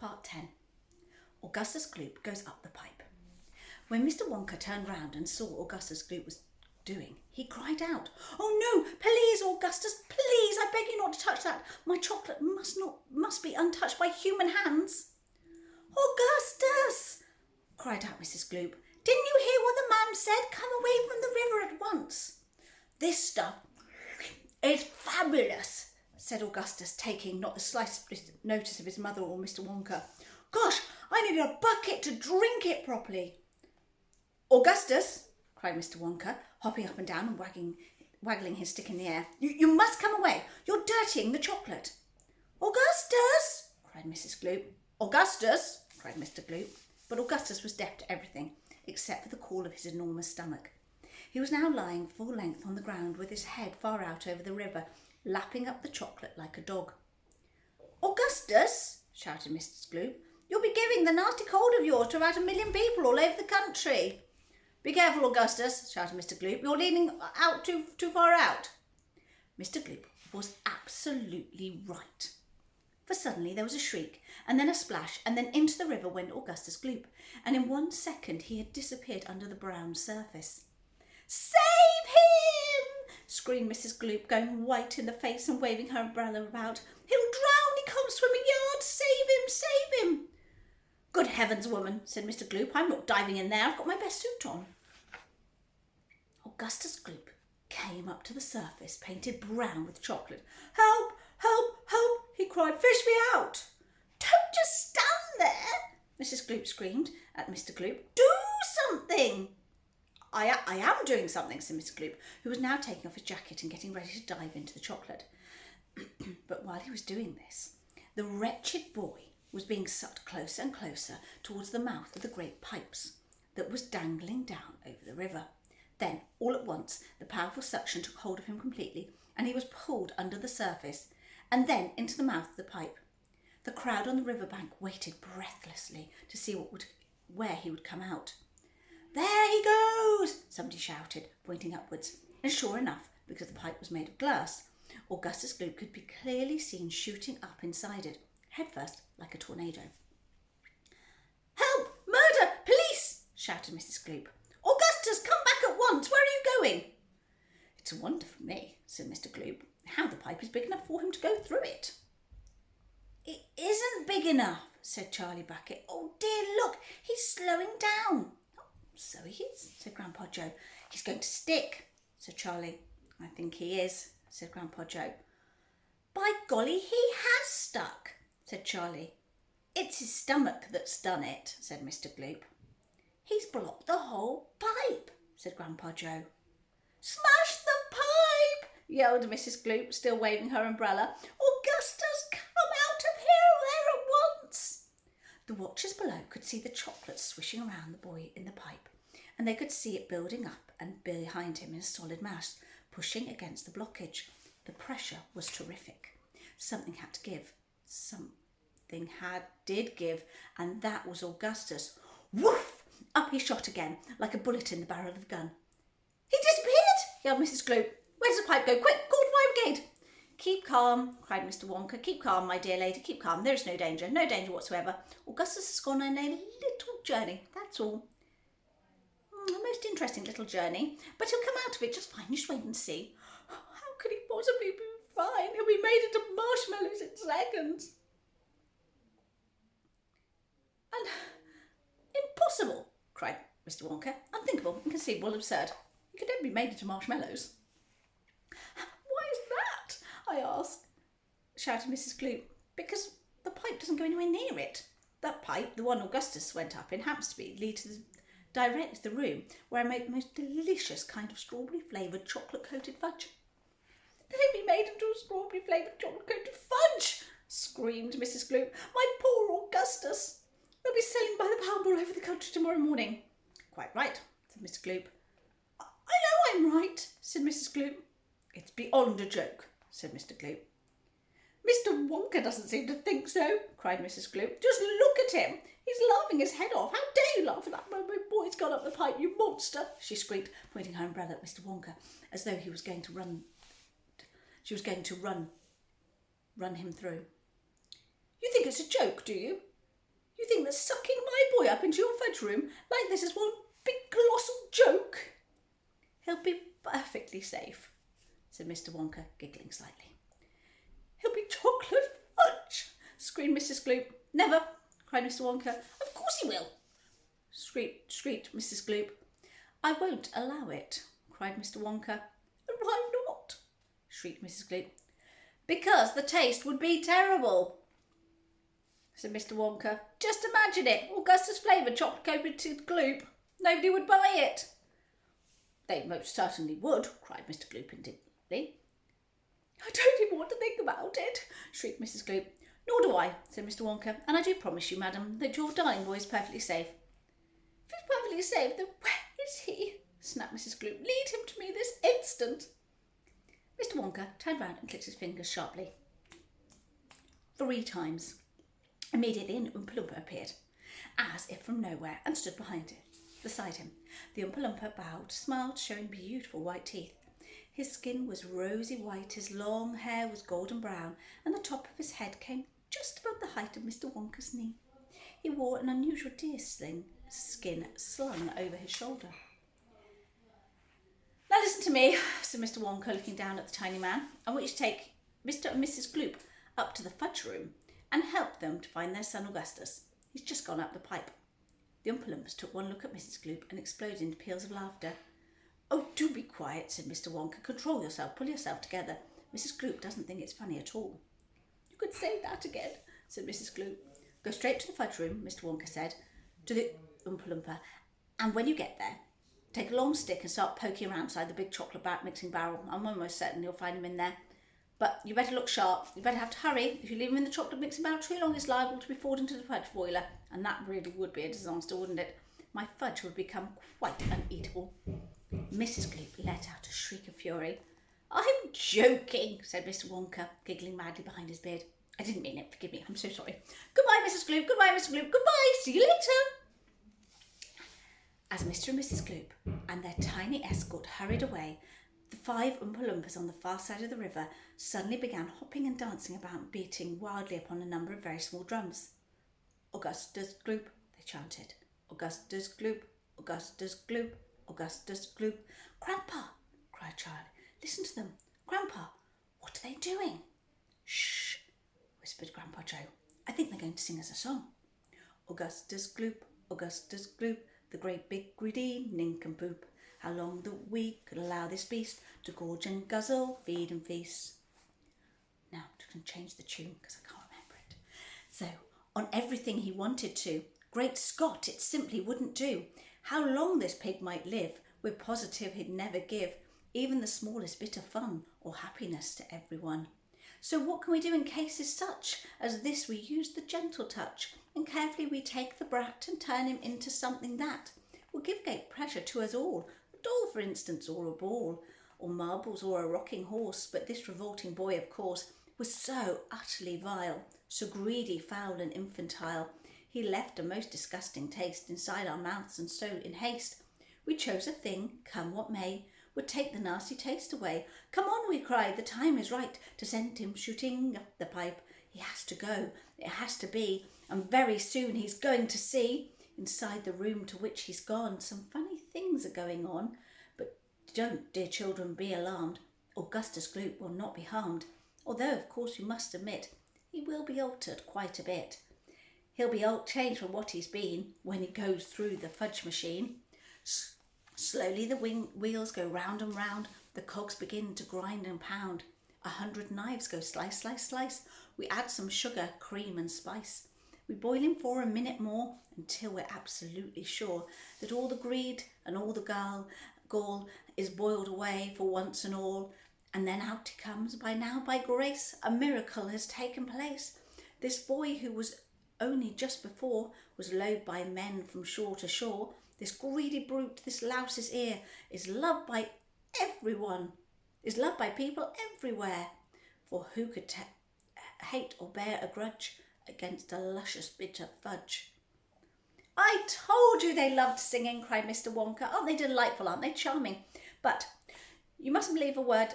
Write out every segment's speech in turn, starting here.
Part 10. Augustus Gloop goes up the pipe. When Mr. Wonka turned round and saw Augustus Gloop was doing, he cried out, "Oh no, please, Augustus, please, I beg you not to touch that. My chocolate must be untouched by human hands." "Augustus!" cried out Mrs. Gloop. "Didn't you hear what the man said? Come away from the river at once." "This stuff is fabulous," said Augustus, taking not the slightest notice of his mother or Mr. Wonka. "Gosh, I needed a bucket to drink it properly." "Augustus," cried Mr. Wonka, hopping up and down and waggling his stick in the air, you must come away. You're dirtying the chocolate." "Augustus!" cried Mrs. Gloop. "Augustus!" cried Mr. Gloop. But Augustus was deaf to everything, except for the call of his enormous stomach. He was now lying full length on the ground with his head far out over the river, lapping up the chocolate like a dog. "Augustus!" shouted Mrs. Gloop. "You'll be giving the nasty cold of yours to about 1,000,000 people all over the country." "Be careful, Augustus," shouted Mr. Gloop. "You're leaning out too far out." Mr. Gloop was absolutely right. For suddenly there was a shriek, and then a splash, and then into the river went Augustus Gloop, and in 1 second he had disappeared under the brown surface. "Save him!" screamed Mrs. Gloop, going white in the face and waving her umbrella about. "He'll drown! He can't swim a yard! Save him! Save him!" "Good heavens, woman," said Mr. Gloop. "I'm not diving in there. I've got my best suit on." Augustus Gloop came up to the surface, painted brown with chocolate. "Help! Help! Help!" he cried. "Fish me out!" "Don't just stand there!" Mrs. Gloop screamed at Mr. Gloop. "Do something!" I am doing something," said Mr. Gloop, who was now taking off his jacket and getting ready to dive into the chocolate. But while he was doing this, the wretched boy was being sucked closer and closer towards the mouth of the great pipes that was dangling down over the river. Then, all at once, the powerful suction took hold of him completely, and he was pulled under the surface, and then into the mouth of the pipe. The crowd on the river bank waited breathlessly to see where he would come out. "There he goes!" somebody shouted, pointing upwards. And sure enough, because the pipe was made of glass, Augustus Gloop could be clearly seen shooting up inside it, headfirst like a tornado. "Help! Murder! Police!" shouted Mrs. Gloop. "Augustus, come back at once! Where are you going?" "It's a wonder for me," said Mr. Gloop, "how the pipe is big enough for him to go through it." "It isn't big enough," said Charlie Bucket. "Oh dear, look, he's slowing down." "So he is," said Grandpa Joe. "He's going to stick," said Charlie. "I think he is," said Grandpa Joe. "By golly, he has stuck," said Charlie. "It's his stomach that's done it," said Mr. Gloop. "He's blocked the whole pipe," said Grandpa Joe. "Smash the pipe!" yelled Mrs. Gloop, still waving her umbrella. "Augustus, come out of there at once!" The watchers below could see the chocolate swishing around the boy in the pipe, and they could see it building up and behind him in a solid mass, pushing against the blockage. The pressure was terrific. Something had to give. Did give, and that was Augustus. Woof! Up he shot again, like a bullet in the barrel of a gun. "He disappeared!" yelled Mrs. Gloop. "Where does the pipe go? Quick, call the fire brigade!" "Keep calm," cried Mr. Wonka. "Keep calm, my dear lady, keep calm. There is no danger whatsoever. Augustus has gone on a little journey, that's all. A most interesting little journey, but he'll come out of it just fine. Just wait and see." "How could he possibly be fine? He'll be made into marshmallows in seconds." "And impossible," cried Mr. Wonka. "Unthinkable, inconceivable, absurd. He could never be made into marshmallows." "Why is that?" I asked, shouted Mrs. Gloop. "Because the pipe doesn't go anywhere near it. That pipe, the one Augustus went up in, happens to be direct to the room where I made the most delicious kind of strawberry-flavoured chocolate-coated fudge." "Then he'll be made into a strawberry-flavoured chocolate-coated fudge!" screamed Mrs. Gloop. "My poor Augustus! They'll be selling by the pound all over the country tomorrow morning." "Quite right," said Mr. Gloop. "I know I'm right," said Mrs. Gloop. "It's beyond a joke," said Mr. Gloop. "Mr. Wonka doesn't seem to think so," cried Mrs. Gloop. "Just look at him. He's laughing his head off. How dare you laugh at that when my boy's gone up the pipe, you monster!" she squeaked, pointing her umbrella at Mr. Wonka, as though she was going to run him through. "You think it's a joke, do you?" You think that sucking my boy up into your fudge room like this is one big colossal joke? He'll be perfectly safe, said Mr. Wonka, giggling slightly. He'll be chocolate fudge, screamed Mrs. Gloop. Never, cried Mr. Wonka. Of course he will, shrieked Mrs. Gloop. I won't allow it, cried Mr. Wonka. And why not? Shrieked Mrs. Gloop. Because the taste would be terrible, said Mr. Wonka. Just imagine it, Augustus flavoured chocolate-coated Gloop. Nobody would buy it. They most certainly would, cried Mr. Gloop indignantly. I don't even want to think about it, shrieked Mrs. Gloop. Nor do I, said Mr. Wonka, and I do promise you, madam, that your darling boy is perfectly safe. If he's perfectly safe, then where is he? Snapped Mrs. Gloop. Lead him to me this instant. Mr. Wonka turned round and clicked his fingers sharply 3 times. Immediately an Oompa Loompa appeared, as if from nowhere, and stood beside him. The Oompa Loompa bowed, smiled, showing beautiful white teeth. His skin was rosy white, his long hair was golden brown, and the top of his head came just above the height of Mr. Wonka's knee. He wore an unusual deer skin slung over his shoulder. Now listen to me, said Mr. Wonka, looking down at the tiny man. I want you to take Mr. and Mrs. Gloop up to the fudge room and help them to find their son Augustus. He's just gone up the pipe. The Oompa Loompas took one look at Mrs. Gloop and exploded into peals of laughter. Oh, do be quiet, said Mr. Wonka. Control yourself, pull yourself together. Mrs. Gloop doesn't think it's funny at all. You could say that again, said Mrs. Gloop. Go straight to the fudge room, Mr. Wonka said, to the Oompa Loompa, and when you get there, take a long stick and start poking around inside the big chocolate mixing barrel. I'm almost certain you'll find him in there. But you better look sharp. You better have to hurry. If you leave him in the chocolate mixing barrel too long, it's liable to be poured into the fudge boiler. And that really would be a disaster, wouldn't it? My fudge would become quite uneatable. Mrs. Gloop let out a shriek of fury. I'm joking, said Mr. Wonka, giggling madly behind his beard. I didn't mean it. Forgive me. I'm so sorry. Goodbye, Mrs. Gloop. Goodbye, Mr. Gloop. Goodbye. See you later. As Mr. and Mrs. Gloop and their tiny escort hurried away, the 5 Oompa Loompas on the far side of the river suddenly began hopping and dancing about, beating wildly upon a number of very small drums. Augustus Gloop, they chanted. Augustus Gloop, Augustus Gloop, Augustus Gloop. Grandpa, cried Charlie, listen to them. Grandpa, what are they doing? Shh, whispered Grandpa Joe. I think they're going to sing us a song. Augustus Gloop, Augustus Gloop, the great big greedy nincompoop. How long that we could allow this beast to gorge and guzzle, feed and feast. Now, I'm just going to change the tune because I can't remember it. So, on everything he wanted to. Great Scott, it simply wouldn't do. How long this pig might live, we're positive he'd never give even the smallest bit of fun or happiness to everyone. So what can we do in cases such as this? We use the gentle touch, and carefully we take the brat and turn him into something that will give great pleasure to us all. A doll, for instance, or a ball, or marbles, or a rocking horse. But this revolting boy, of course, was so utterly vile, so greedy, foul and infantile. He left a most disgusting taste inside our mouths, and so, in haste, we chose a thing, come what may, would take the nasty taste away. Come on, we cried, the time is right to send him shooting up the pipe. He has to go, it has to be, and very soon he's going to see. Inside the room to which he's gone, some funny things are going on. But don't, dear children, be alarmed. Augustus Gloop will not be harmed, although, of course, you must admit, he will be altered quite a bit. He'll be changed from what he's been when he goes through the fudge machine. Slowly the wheels go round and round, the cogs begin to grind and pound. 100 knives go slice, slice, slice. We add some sugar, cream and spice. We boil him for a minute more until we're absolutely sure that all the greed and all the gall is boiled away for once and all. And then out he comes. By now, by grace, a miracle has taken place. This boy who was only just before was loathed by men from shore to shore. This greedy brute, this louse's ear, is loved by everyone, is loved by people everywhere. For who could hate or bear a grudge against a luscious bit of fudge? I told you they loved singing, cried Mr. Wonka. Aren't they delightful, aren't they charming? But you mustn't believe a word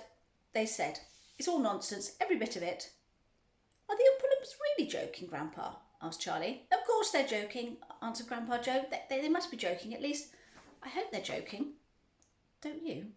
they said. It's all nonsense, every bit of it. Are the Oompa Loompas really joking, Grandpa? asked Charlie. Of course they're joking, answered Grandpa Joe. They must be joking, at least I hope they're joking. Don't you?